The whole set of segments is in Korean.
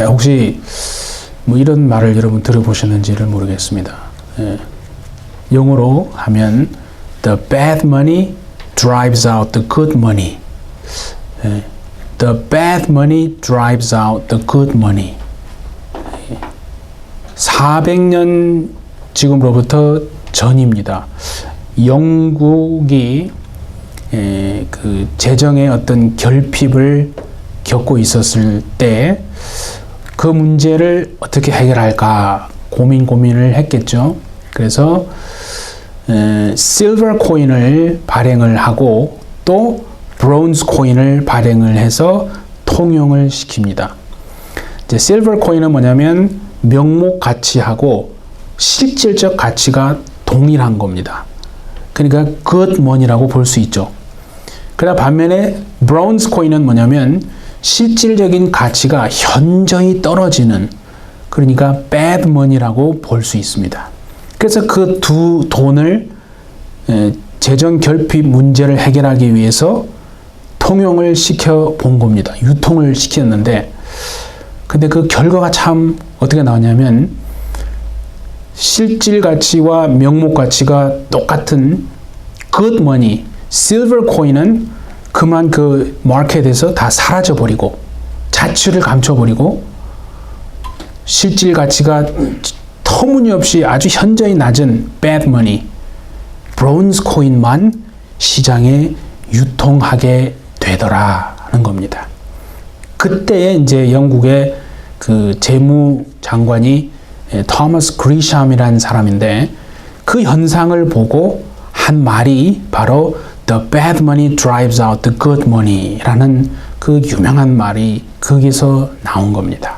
혹시 뭐 이런 말을 여러분 들어보셨는지를 모르겠습니다. 영어로 하면 The bad money drives out the good money. The bad money drives out the good money. 400년 지금으로부터 전입니다. 영국이 그 재정의 어떤 결핍을 겪고 있었을 때 그 문제를 어떻게 해결할까 고민을 했겠죠. 그래서 실버 코인을 발행을 하고 또 브론즈 코인을 발행을 해서 통용을 시킵니다. 이제 실버 코인은 뭐냐면 명목 가치하고 실질적 가치가 동일한 겁니다. 그러니까 good money라고 볼 수 있죠. 그러나 반면에 브론즈 코인은 뭐냐면 실질적인 가치가 현저히 떨어지는, 그러니까 bad money라고 볼 수 있습니다. 그래서 그 두 돈을 재정 결핍 문제를 해결하기 위해서 통용을 시켜 본 겁니다. 유통을 시켰는데, 근데 그 결과가 참 어떻게 나왔냐면 실질 가치와 명목 가치가 똑같은 good money, silver coin은 그만 그 마켓에서 다 사라져 버리고 자취를 감춰 버리고 실질 가치가 터무니없이 아주 현저히 낮은 bad money, 브론즈 코인만 시장에 유통하게 되더라는 겁니다. 그때에 이제 영국의 그 재무장관이 토마스 그리샴이라는 사람인데 그 현상을 보고 한 말이 바로 The bad money drives out the good money 라는 그 유명한 말이 거기서 나온 겁니다.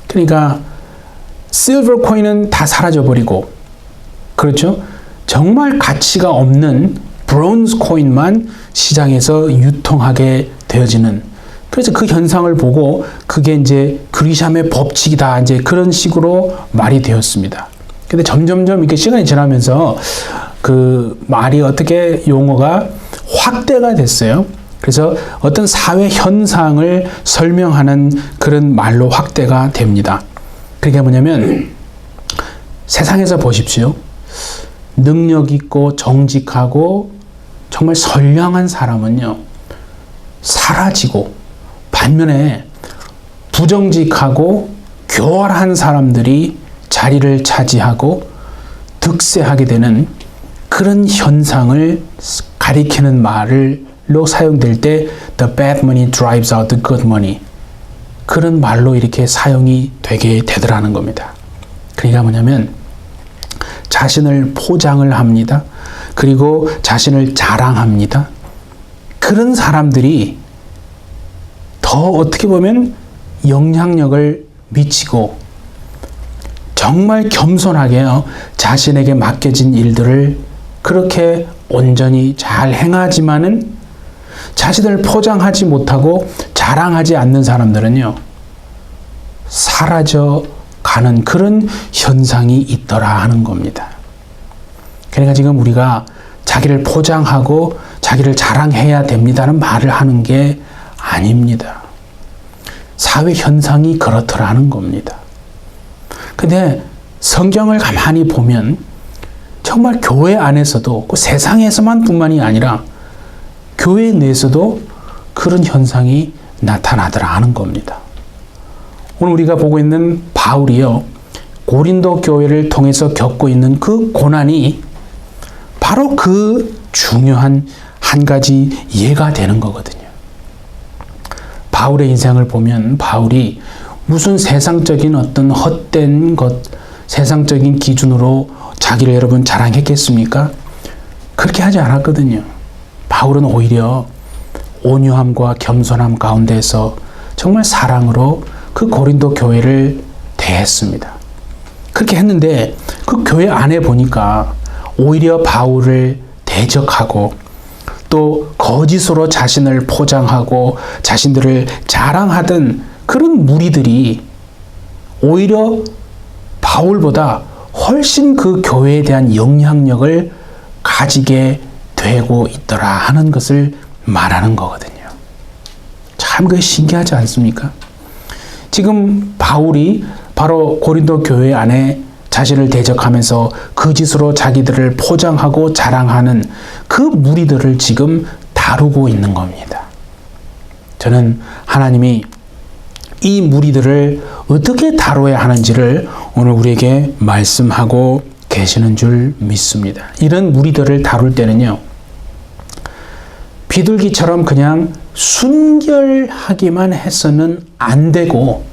그러니까 실버 코인은 다 사라져버리고, 그렇죠? 정말 가치가 없는 브론즈 코인만 시장에서 유통하게 되어지는, 그래서 그 현상을 보고 그게 이제 그리샴의 법칙이다, 이제 그런 식으로 말이 되었습니다. 근데 점점점 이렇게 시간이 지나면서 그 말이 어떻게 용어가 확대가 됐어요. 그래서 어떤 사회 현상을 설명하는 그런 말로 확대가 됩니다. 그게 뭐냐면 세상에서 보십시오. 능력 있고 정직하고 정말 선량한 사람은요 사라지고, 반면에 부정직하고 교활한 사람들이 자리를 차지하고 득세하게 되는 그런 현상을 가리키는 말로 사용될 때 The bad money drives out the good money, 그런 말로 이렇게 사용이 되게 되더라는 겁니다. 그러니까 뭐냐면 자신을 포장을 합니다. 그리고 자신을 자랑합니다. 그런 사람들이 더 어떻게 보면 영향력을 미치고 정말 겸손하게 자신에게 맡겨진 일들을 그렇게 온전히 잘 행하지만은 자신을 포장하지 못하고 자랑하지 않는 사람들은요 사라져가는 그런 현상이 있더라 하는 겁니다. 그러니까 지금 우리가 자기를 포장하고 자기를 자랑해야 됩니다는 말을 하는 게 아닙니다. 사회 현상이 그렇더라는 겁니다. 근데 성경을 가만히 보면 정말 교회 안에서도 그 세상에서만 뿐만이 아니라 교회 내에서도 그런 현상이 나타나더라 하는 겁니다. 오늘 우리가 보고 있는 바울이요 고린도 교회를 통해서 겪고 있는 그 고난이 바로 그 중요한 한 가지 예가 되는 거거든요. 바울의 인생을 보면 바울이 무슨 세상적인 어떤 헛된 것, 세상적인 기준으로 자기를 여러분 자랑했겠습니까? 그렇게 하지 않았거든요. 바울은 오히려 온유함과 겸손함 가운데서 정말 사랑으로 그 고린도 교회를 대했습니다. 그렇게 했는데 그 교회 안에 보니까 오히려 바울을 대적하고 또 거짓으로 자신을 포장하고 자신들을 자랑하던 그런 무리들이 오히려 바울보다 훨씬 그 교회에 대한 영향력을 가지게 되고 있더라 하는 것을 말하는 거거든요. 참 그게 신기하지 않습니까? 지금 바울이 바로 고린도 교회 안에 자신을 대적하면서 거짓으로 자기들을 포장하고 자랑하는 그 무리들을 지금 다루고 있는 겁니다. 저는 하나님이 이 무리들을 어떻게 다뤄야 하는지를 오늘 우리에게 말씀하고 계시는 줄 믿습니다. 이런 무리들을 다룰 때는요, 비둘기처럼 그냥 순결하기만 해서는 안 되고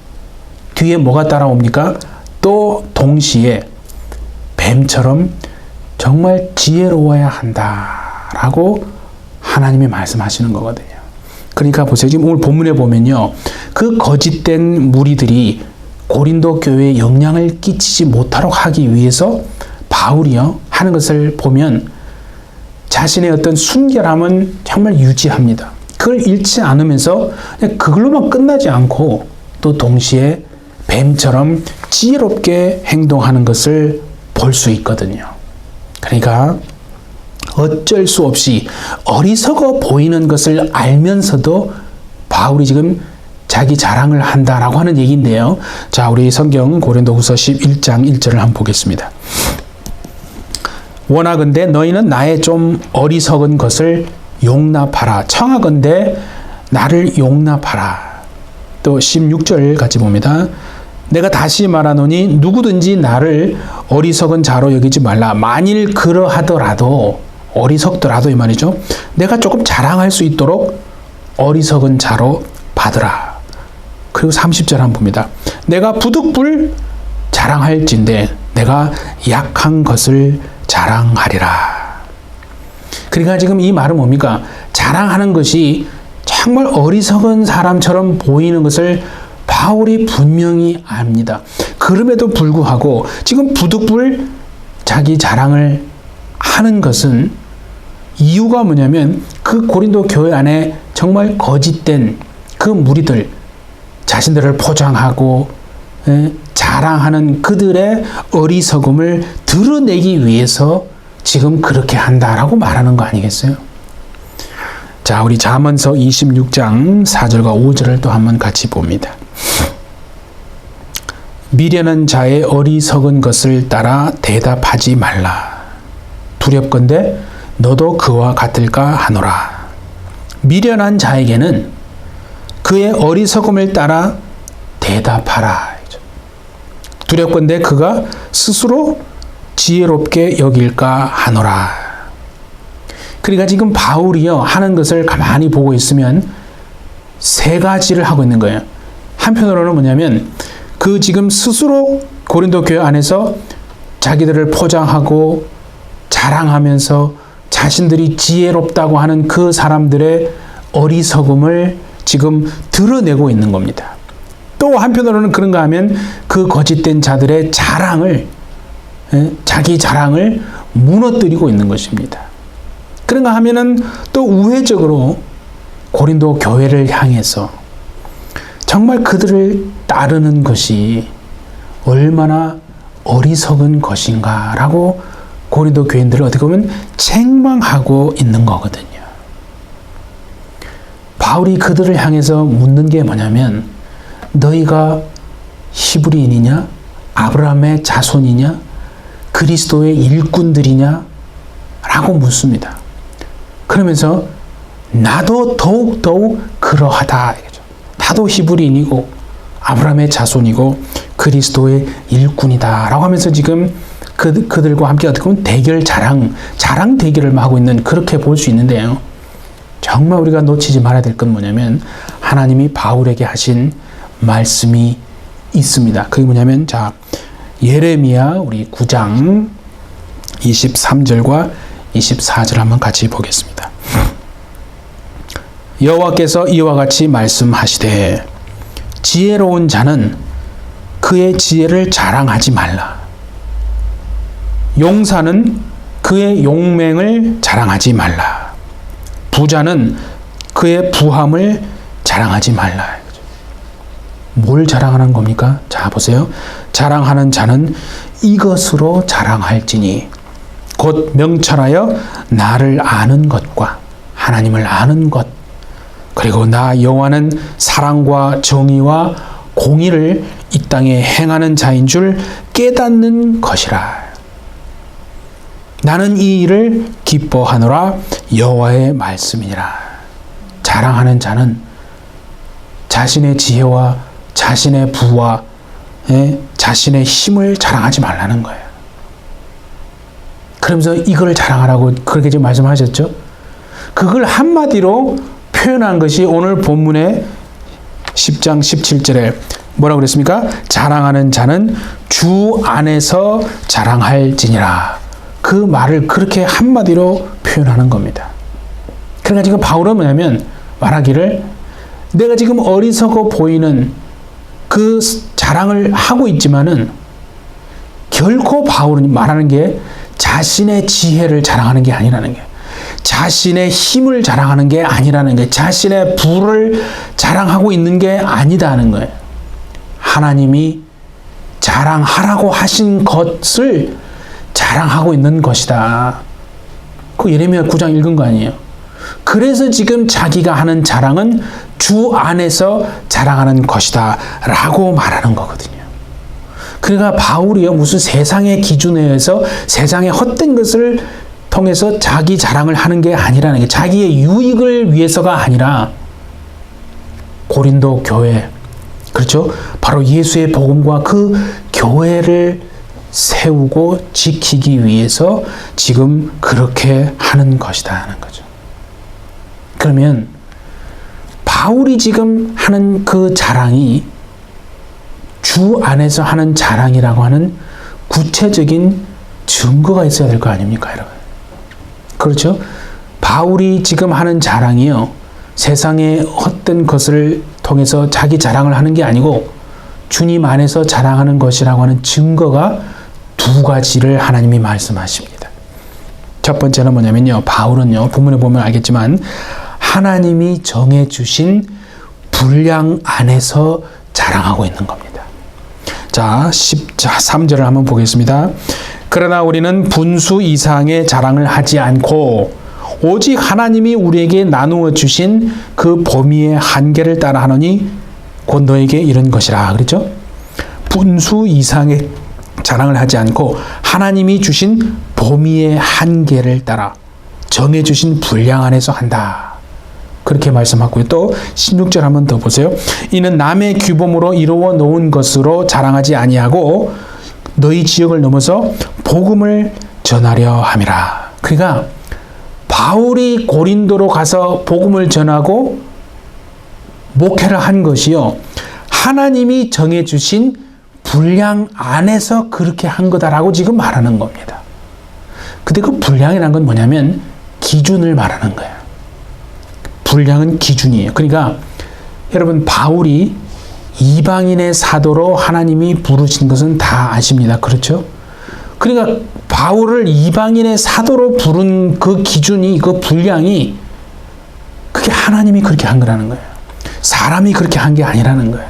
뒤에 뭐가 따라옵니까? 또 동시에 뱀처럼 정말 지혜로워야 한다라고 하나님이 말씀하시는 거거든요. 그러니까 보세요. 지금 오늘 본문에 보면요, 그 거짓된 무리들이 고린도 교회에 영향을 끼치지 못하도록 하기 위해서 바울이요 하는 것을 보면 자신의 어떤 순결함은 정말 유지합니다. 그걸 잃지 않으면서 그냥 그걸로만 끝나지 않고 또 동시에 뱀처럼 지혜롭게 행동하는 것을 볼 수 있거든요. 그러니까 어쩔 수 없이 어리석어 보이는 것을 알면서도 바울이 지금 자기 자랑을 한다라고 하는 얘기인데요. 자, 우리 성경 고린도후서 11장 1절을 한번 보겠습니다. 원하건대 너희는 나의 좀 어리석은 것을 용납하라. 청하건대 나를 용납하라. 또 16절 같이 봅니다. 내가 다시 말하노니 누구든지 나를 어리석은 자로 여기지 말라. 만일 그러하더라도, 어리석더라도 이 말이죠, 내가 조금 자랑할 수 있도록 어리석은 자로 받으라. 그리고 30절 한번 봅니다. 내가 부득불 자랑할진대 내가 약한 것을 자랑하리라. 그러니까 지금 이 말은 뭡니까? 자랑하는 것이 정말 어리석은 사람처럼 보이는 것을 바울이 분명히 압니다. 그럼에도 불구하고 지금 부득불 자기 자랑을 하는 것은 이유가 뭐냐면 그 고린도 교회 안에 정말 거짓된 그 무리들, 자신들을 포장하고 자랑하는 그들의 어리석음을 드러내기 위해서 지금 그렇게 한다라고 말하는 거 아니겠어요? 자, 우리 잠언서 26장 4절과 5절을 또 한번 같이 봅니다. 미련한 자의 어리석은 것을 따라 대답하지 말라. 두렵건대 너도 그와 같을까 하노라. 미련한 자에게는 그의 어리석음을 따라 대답하라. 두렵건대 그가 스스로 지혜롭게 여길까 하노라. 그러니까 지금 바울이요 하는 것을 가만히 보고 있으면 세 가지를 하고 있는 거예요. 한편으로는 뭐냐면 그 지금 스스로 고린도 교회 안에서 자기들을 포장하고 자랑하면서 자신들이 지혜롭다고 하는 그 사람들의 어리석음을 지금 드러내고 있는 겁니다. 또 한편으로는 그런가 하면 그 거짓된 자들의 자랑을, 자기 자랑을 무너뜨리고 있는 것입니다. 그런가 하면은 또 우회적으로 고린도 교회를 향해서 정말 그들을 따르는 것이 얼마나 어리석은 것인가라고 고린도 교인들을 어떻게 보면 책망하고 있는 거거든요. 바울이 그들을 향해서 묻는 게 뭐냐면 너희가 히브리인이냐? 아브라함의 자손이냐? 그리스도의 일꾼들이냐? 라고 묻습니다. 그러면서 나도 더욱 그러하다. 나도 히브리인이고 아브라함의 자손이고 그리스도의 일꾼이다 라고 하면서 지금 그들과 함께 어떻게 보면 자랑 대결을 하고 있는, 그렇게 볼 수 있는데요. 정말 우리가 놓치지 말아야 될 건 뭐냐면 하나님이 바울에게 하신 말씀이 있습니다. 그게 뭐냐면 자, 예레미야 우리 9장 23절과 24절 한번 같이 보겠습니다. 여호와께서 이와 같이 말씀하시되 지혜로운 자는 그의 지혜를 자랑하지 말라. 용사는 그의 용맹을 자랑하지 말라. 부자는 그의 부함을 자랑하지 말라. 뭘 자랑하는 겁니까? 자, 보세요. 자랑하는 자는 이것으로 자랑할지니 곧 명철하여 나를 아는 것과 하나님을 아는 것, 그리고 나 여호와는 사랑과 정의와 공의를 이 땅에 행하는 자인 줄 깨닫는 것이라. 나는 이 일을 기뻐하노라. 여호와의 말씀이니라. 자랑하는 자는 자신의 지혜와 자신의 부와 자신의 힘을 자랑하지 말라는 거예요. 그러면서 이걸 자랑하라고 그렇게 지금 말씀하셨죠? 그걸 한마디로 표현한 것이 오늘 본문의 10장 17절에 뭐라고 그랬습니까? 자랑하는 자는 주 안에서 자랑할지니라. 그 말을 그렇게 한마디로 표현하는 겁니다. 그러니까 지금 바울은 뭐냐면 말하기를 내가 지금 어리석어 보이는 그 자랑을 하고 있지만은 결코 바울은 말하는 게 자신의 지혜를 자랑하는 게 아니라는 게, 자신의 힘을 자랑하는 게 아니라는 게, 자신의 부를 자랑하고 있는 게 아니다는 거예요. 하나님이 자랑하라고 하신 것을 자랑하고 있는 것이다. 그 예레미야 9장 읽은 거 아니에요? 그래서 지금 자기가 하는 자랑은 주 안에서 자랑하는 것이다 라고 말하는 거거든요. 그러니까 바울이요, 무슨 세상의 기준에 의해서 세상의 헛된 것을 통해서 자기 자랑을 하는 게 아니라는 게, 자기의 유익을 위해서가 아니라 고린도 교회, 그렇죠? 바로 예수의 복음과 그 교회를 세우고 지키기 위해서 지금 그렇게 하는 것이다 하는 거죠. 그러면 바울이 지금 하는 그 자랑이 주 안에서 하는 자랑이라고 하는 구체적인 증거가 있어야 될 거 아닙니까, 여러분? 그렇죠? 바울이 지금 하는 자랑이요, 세상의 헛된 것을 통해서 자기 자랑을 하는 게 아니고 주님 안에서 자랑하는 것이라고 하는 증거가 두 가지를 하나님이 말씀하십니다. 첫 번째는 뭐냐면요, 바울은요, 본문에 보면 알겠지만 하나님이 정해주신 분량 안에서 자랑하고 있는 겁니다. 자, 13절을 한번 보겠습니다. 그러나 우리는 분수 이상의 자랑을 하지 않고 오직 하나님이 우리에게 나누어 주신 그 범위의 한계를 따라 하노니 곧 너에게 이런 것이라. 그렇죠? 분수 이상의 자랑을 하지 않고 하나님이 주신 범위의 한계를 따라 정해주신 분량 안에서 한다. 그렇게 말씀하고요. 또 16절 한번 더 보세요. 이는 남의 규범으로 이루어 놓은 것으로 자랑하지 아니하고 너희 지역을 넘어서 복음을 전하려 함이라. 그러니까 바울이 고린도로 가서 복음을 전하고 목회를 한 것이요, 하나님이 정해주신 분량 안에서 그렇게 한 거다라고 지금 말하는 겁니다. 근데 그 분량이라는 건 뭐냐면 기준을 말하는 거예요. 분량은 기준이에요. 그러니까 여러분, 바울이 이방인의 사도로 하나님이 부르신 것은 다 아십니다. 그렇죠? 그러니까 바울을 이방인의 사도로 부른 그 기준이, 그 분량이, 그게 하나님이 그렇게 한 거라는 거예요. 사람이 그렇게 한 게 아니라는 거예요.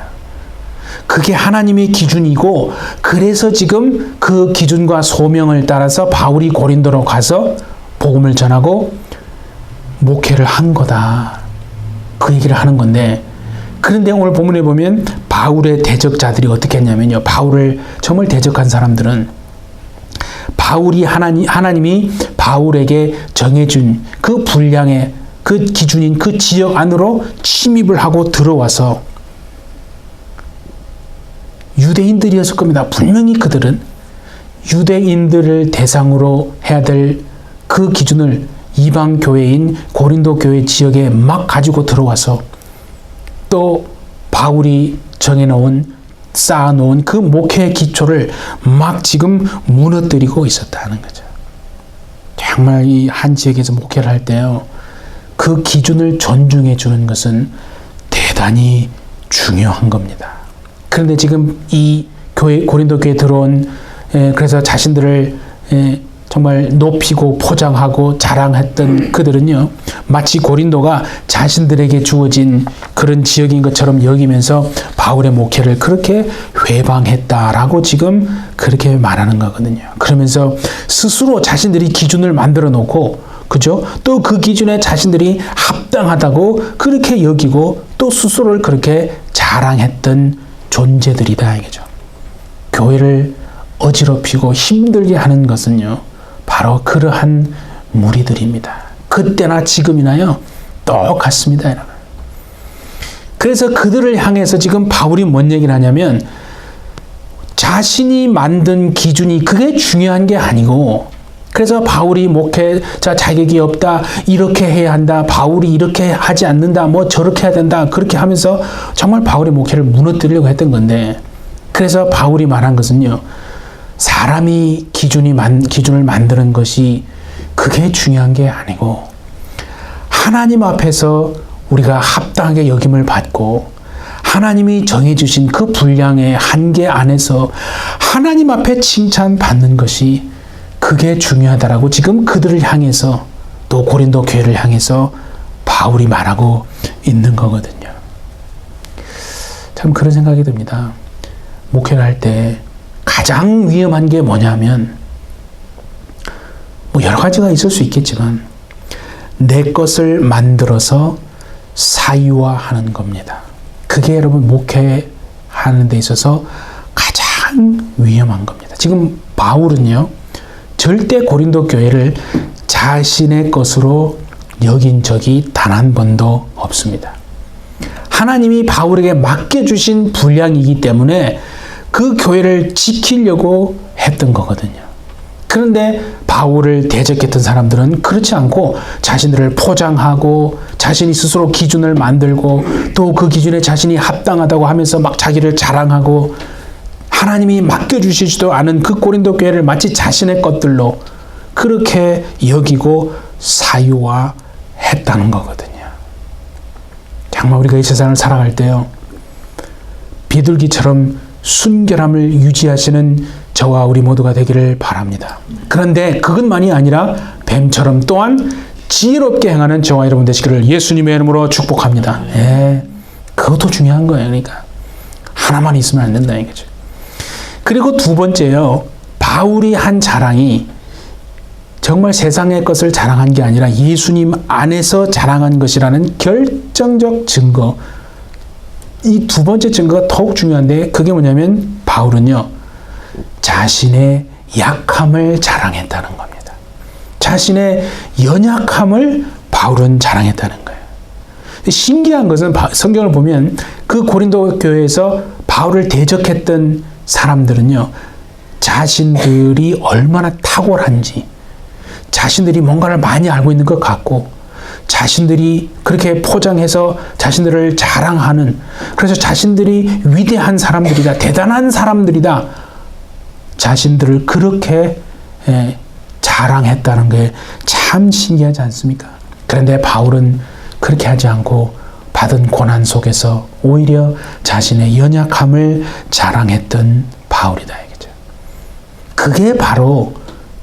그게 하나님의 기준이고, 그래서 지금 그 기준과 소명을 따라서 바울이 고린도로 가서 복음을 전하고 목회를 한 거다. 그 얘기를 하는 건데, 그런데 오늘 본문에 보면 바울의 대적자들이 어떻게 했냐면요, 바울을 정말 대적한 사람들은 바울이 하나님이 바울에게 정해준 그 분량의 그 기준인 그 지역 안으로 침입을 하고 들어와서, 유대인들이었을 겁니다. 분명히 그들은 유대인들을 대상으로 해야 될 그 기준을 이방 교회인 고린도 교회 지역에 막 가지고 들어와서 또 바울이 정해놓은, 쌓아놓은 그 목회의 기초를 막 지금 무너뜨리고 있었다는 거죠. 정말 이 한 지역에서 목회를 할 때요, 그 기준을 존중해 주는 것은 대단히 중요한 겁니다. 그런데 지금 이 교회, 고린도 교회에 들어온, 그래서 자신들을 정말 높이고 포장하고 자랑했던 그들은요, 마치 고린도가 자신들에게 주어진 그런 지역인 것처럼 여기면서 바울의 목회를 그렇게 회방했다라고 지금 그렇게 말하는 거거든요. 그러면서 스스로 자신들이 기준을 만들어 놓고, 그죠? 또 그 기준에 자신들이 합당하다고 그렇게 여기고 또 스스로를 그렇게 자랑했던 존재들이다 이거죠. 교회를 어지럽히고 힘들게 하는 것은요, 바로 그러한 무리들입니다. 그때나 지금이나요, 똑같습니다, 여러분. 그래서 그들을 향해서 지금 바울이 뭔 얘기를 하냐면, 자신이 만든 기준이 그게 중요한 게 아니고, 그래서 바울이 목회자 자격이 없다, 이렇게 해야 한다, 바울이 이렇게 하지 않는다, 뭐 저렇게 해야 된다, 그렇게 하면서 정말 바울의 목회를 무너뜨리려고 했던 건데, 그래서 바울이 말한 것은요, 사람이 기준을 만드는 것이 그게 중요한 게 아니고, 하나님 앞에서 우리가 합당하게 여김을 받고, 하나님이 정해주신 그 분량의 한계 안에서 하나님 앞에 칭찬받는 것이 그게 중요하다라고 지금 그들을 향해서, 또 고린도 교회를 향해서 바울이 말하고 있는 거거든요. 참 그런 생각이 듭니다. 목회를 할 때 가장 위험한 게 뭐냐면, 뭐 여러 가지가 있을 수 있겠지만 내 것을 만들어서 사유화하는 겁니다. 그게 여러분 목회하는 데 있어서 가장 위험한 겁니다. 지금 바울은요, 절대 고린도 교회를 자신의 것으로 여긴 적이 단 한 번도 없습니다. 하나님이 바울에게 맡겨주신 분량이기 때문에 그 교회를 지키려고 했던 거거든요. 그런데 바울을 대적했던 사람들은 그렇지 않고 자신들을 포장하고 자신이 스스로 기준을 만들고 또 그 기준에 자신이 합당하다고 하면서 막 자기를 자랑하고, 하나님이 맡겨주시지도 않은 그 고린도 교회를 마치 자신의 것들로 그렇게 여기고 사유화했다는 거거든요. 정말 우리가 이 세상을 살아갈 때요, 비둘기처럼 순결함을 유지하시는 저와 우리 모두가 되기를 바랍니다. 그런데 그것만이 아니라 뱀처럼 또한 지혜롭게 행하는 저와 여러분 되시기를 예수님의 이름으로 축복합니다. 그것도 중요한 거예요. 그러니까 하나만 있으면 안 된다 이거죠. 그리고 두 번째요, 바울이 한 자랑이 정말 세상의 것을 자랑한 게 아니라 예수님 안에서 자랑한 것이라는 결정적 증거. 이 두 번째 증거가 더욱 중요한데, 그게 뭐냐면 바울은요, 자신의 약함을 자랑했다는 겁니다. 자신의 연약함을 바울은 자랑했다는 거예요. 신기한 것은 성경을 보면 그 고린도 교회에서 바울을 대적했던 사람들은요, 자신들이 얼마나 탁월한지, 자신들이 뭔가를 많이 알고 있는 것 같고, 자신들이 그렇게 포장해서 자신들을 자랑하는, 그래서 자신들이 위대한 사람들이다, 대단한 사람들이다, 자신들을 그렇게 자랑했다는 게 참 신기하지 않습니까? 그런데 바울은 그렇게 하지 않고 받은 고난 속에서 오히려 자신의 연약함을 자랑했던 바울이다 이거죠. 그게 바로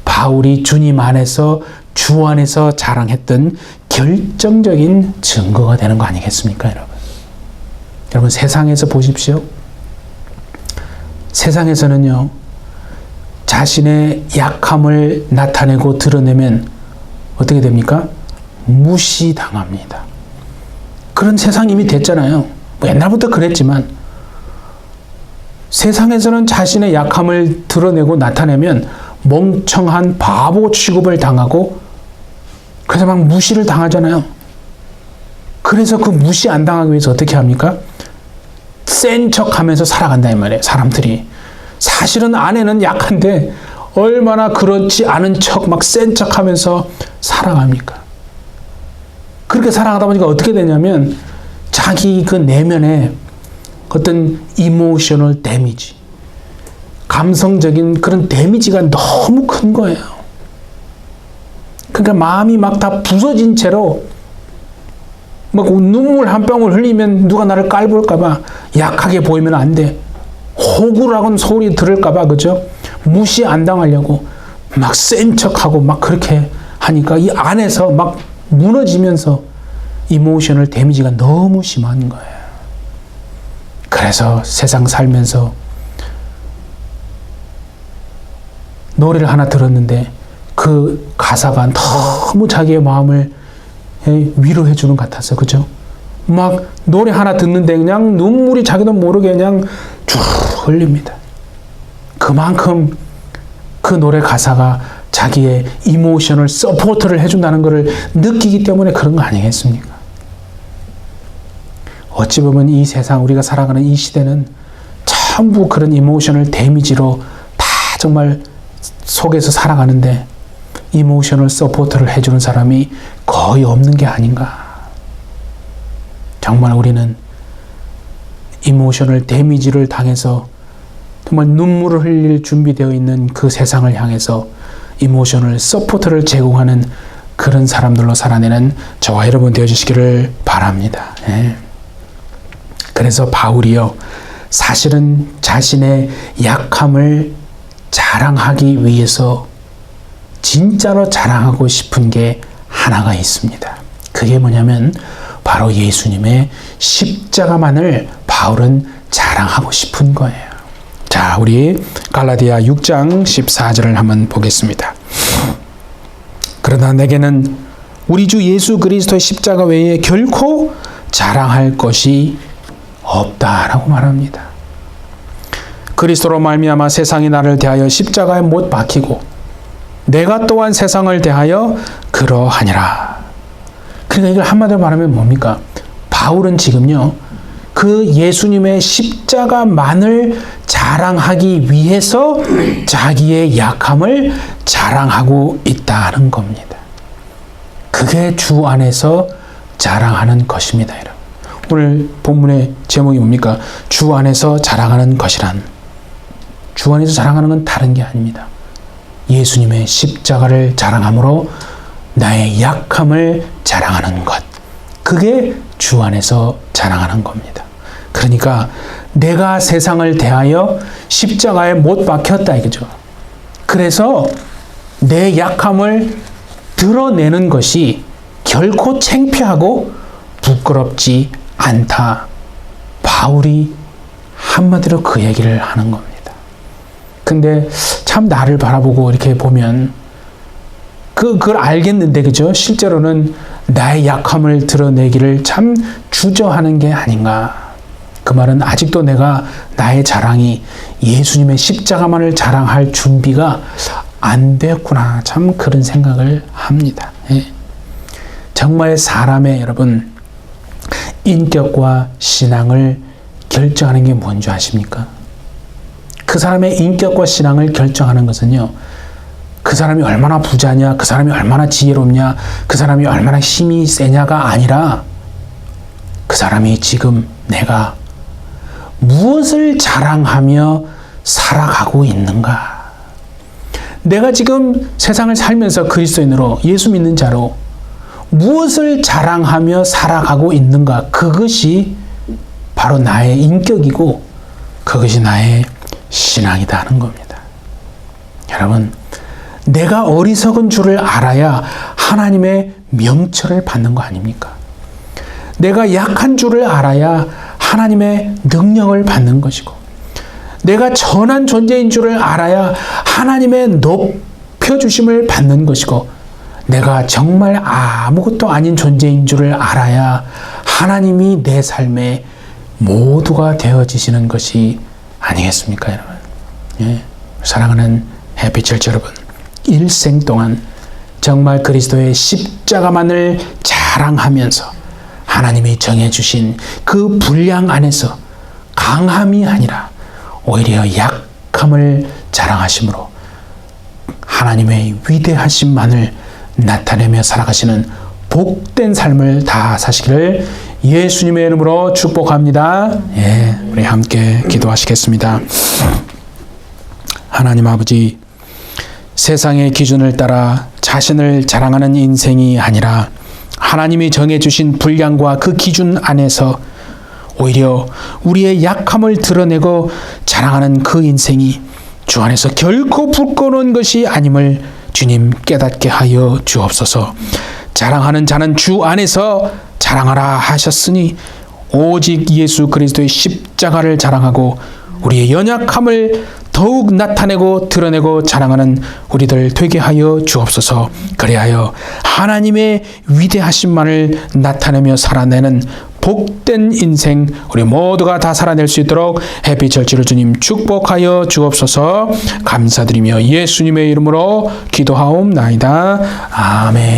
바울이 주님 안에서, 주 안에서 자랑했던 결정적인 증거가 되는 거 아니겠습니까, 여러분? 여러분, 세상에서 보십시오. 세상에서는요, 자신의 약함을 나타내고 드러내면 어떻게 됩니까? 무시당합니다. 그런 세상이 이미 됐잖아요. 뭐 옛날부터 그랬지만, 세상에서는 자신의 약함을 드러내고 나타내면 멍청한 바보 취급을 당하고, 그래서 막 무시를 당하잖아요. 그래서 그 무시 안 당하기 위해서 어떻게 합니까? 센 척하면서 살아간다 이 말이에요. 사람들이 사실은 안에는 약한데 얼마나 그렇지 않은 척, 막 센 척하면서 살아갑니까? 그렇게 살아가다 보니까 어떻게 되냐면 자기 그 내면에 어떤 이모셔널 데미지, 감성적인 그런 데미지가 너무 큰 거예요. 그러니까 마음이 막 다 부서진 채로 막 눈물 한 방울 흘리면 누가 나를 깔볼까봐, 약하게 보이면 안 돼, 호구라고는 소리 들을까봐, 그죠? 무시 안 당하려고 막 센 척하고 막 그렇게 하니까 이 안에서 막 무너지면서 이모셔널 데미지가 너무 심한 거예요. 그래서 세상 살면서 노래를 하나 들었는데 그 가사가 너무 자기의 마음을 위로해 주는 것 같아서, 그죠? 막 노래 하나 듣는데 그냥 눈물이 자기도 모르게 그냥 쭉 흘립니다. 그만큼 그 노래 가사가 자기의 이모션을 서포트를 해준다는 것을 느끼기 때문에 그런 거 아니겠습니까? 어찌 보면 이 세상, 우리가 살아가는 이 시대는 전부 그런 이모션을 데미지로 다 정말 속에서 살아가는데 이모션을 서포트를 해주는 사람이 거의 없는 게 아닌가. 정말 우리는 이모션을 데미지를 당해서 정말 눈물을 흘릴 준비되어 있는 그 세상을 향해서 이모션을 서포트를 제공하는 그런 사람들로 살아내는 저와 여러분 되어주시기를 바랍니다. 그래서 바울이요, 사실은 자신의 약함을 자랑하기 위해서 진짜로 자랑하고 싶은 게 하나가 있습니다. 그게 뭐냐면 바로 예수님의 십자가만을 바울은 자랑하고 싶은 거예요. 자, 우리 갈라디아 6장 14절을 한번 보겠습니다. 그러나 내게는 우리 주 예수 그리스도의 십자가 외에 결코 자랑할 것이 없다라고 말합니다. 그리스도로 말미암아 세상이 나를 대하여 십자가에 못 박히고 내가 또한 세상을 대하여 그러하니라. 그러니까 이걸 한마디로 말하면 뭡니까? 바울은 지금요, 그 예수님의 십자가만을 자랑하기 위해서 자기의 약함을 자랑하고 있다는 겁니다. 그게 주 안에서 자랑하는 것입니다, 여러분. 오늘 본문의 제목이 뭡니까? 주 안에서 자랑하는 것이란. 주 안에서 자랑하는 건 다른 게 아닙니다. 예수님의 십자가를 자랑함으로 나의 약함을 자랑하는 것. 그게 주 안에서 자랑하는 겁니다. 그러니까 내가 세상을 대하여 십자가에 못 박혔다 이거죠. 그래서 내 약함을 드러내는 것이 결코 창피하고 부끄럽지 않다. 바울이 한마디로 그 얘기를 하는 겁니다. 근데 참 나를 바라보고 이렇게 보면 그걸 알겠는데, 그죠? 실제로는 나의 약함을 드러내기를 참 주저하는 게 아닌가. 그 말은 아직도 내가 나의 자랑이 예수님의 십자가만을 자랑할 준비가 안 됐구나. 참 그런 생각을 합니다. 정말 사람의, 여러분, 인격과 신앙을 결정하는 게 뭔지 아십니까? 그 사람의 인격과 신앙을 결정하는 것은요, 그 사람이 얼마나 부자냐, 그 사람이 얼마나 지혜롭냐, 그 사람이 얼마나 힘이 세냐가 아니라 그 사람이 지금 내가 무엇을 자랑하며 살아가고 있는가. 내가 지금 세상을 살면서 그리스도인으로, 예수 믿는 자로 무엇을 자랑하며 살아가고 있는가. 그것이 바로 나의 인격이고 그것이 나의 신앙이다 하는 겁니다. 여러분, 내가 어리석은 줄을 알아야 하나님의 명철을 받는 거 아닙니까? 내가 약한 줄을 알아야 하나님의 능력을 받는 것이고, 내가 전한 존재인 줄을 알아야 하나님의 높여주심을 받는 것이고, 내가 정말 아무것도 아닌 존재인 줄을 알아야 하나님이 내 삶의 모두가 되어지시는 것이 아니겠습니까, 여러분? 예. 사랑하는 해피처치 여러분, 일생 동안 정말 그리스도의 십자가만을 자랑하면서 하나님이 정해주신 그 분량 안에서 강함이 아니라 오히려 약함을 자랑하심으로 하나님의 위대하심만을 나타내며 살아가시는 복된 삶을 다 사시기를 예수님의 이름으로 축복합니다. 예, 우리 함께 기도하시겠습니다. 하나님 아버지, 세상의 기준을 따라 자신을 자랑하는 인생이 아니라 하나님이 정해주신 분량과 그 기준 안에서 오히려 우리의 약함을 드러내고 자랑하는 그 인생이 주 안에서 결코 부끄러운 것이 아님을 주님 깨닫게 하여 주옵소서. 자랑하는 자는 주 안에서 자랑하라 하셨으니 오직 예수 그리스도의 십자가를 자랑하고 우리의 연약함을 더욱 나타내고 드러내고 자랑하는 우리들 되게 하여 주옵소서. 그리하여 하나님의 위대하심만을 나타내며 살아내는 복된 인생 우리 모두가 다 살아낼 수 있도록 해피철치를 주님 축복하여 주옵소서. 감사드리며 예수님의 이름으로 기도하옵나이다. 아멘.